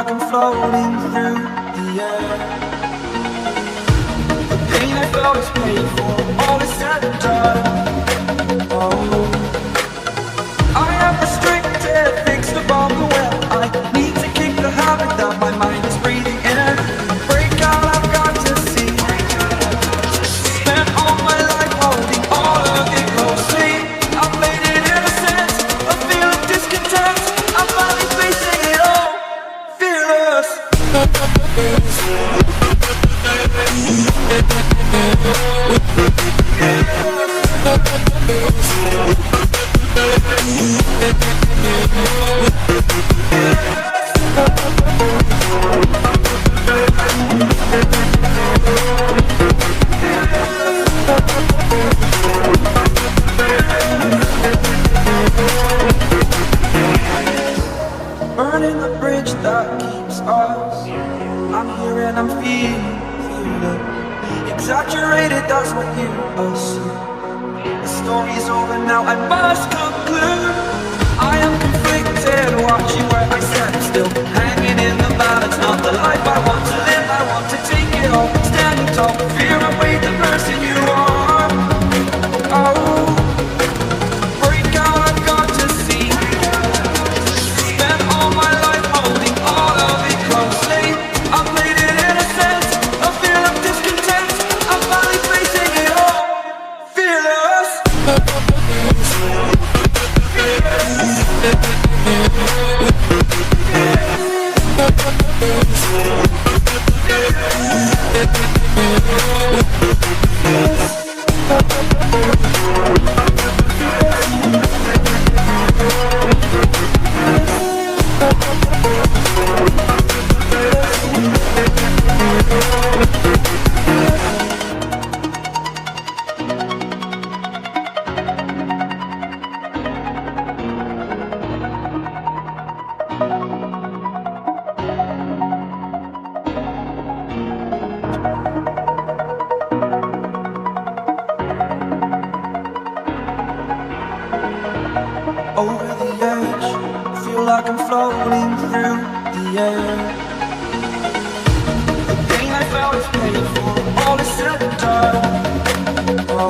like I'm floating through the air. The pain I felt is paid for, all is said and done. Oh, I am restricted, fixed above the web. I need to kick the habit that my mind is breathing in. Break out, I've got to see. Spent all my life holding all of it closely. I've made it innocent, a feel of discontent. I'm finally facing it all, fearless. Burning the bridge that keeps us. I'm here and I'm feeling it. Exaggerated, that's what you assume. The story's over now, I must conclude. I am conflicted, watching where I stand still, hanging in the balance. Not the life I want to live, I want to take it all. Standing tall, fear away the person you are. Oh, break out, I've got to see. Spent all my life holding all of it closely. I've made it innocent, a feel of discontent. I'm finally facing it all, fearless. Over the edge, feel like I'm floating through the air. The pain I felt is paid for, all is said and done. Oh,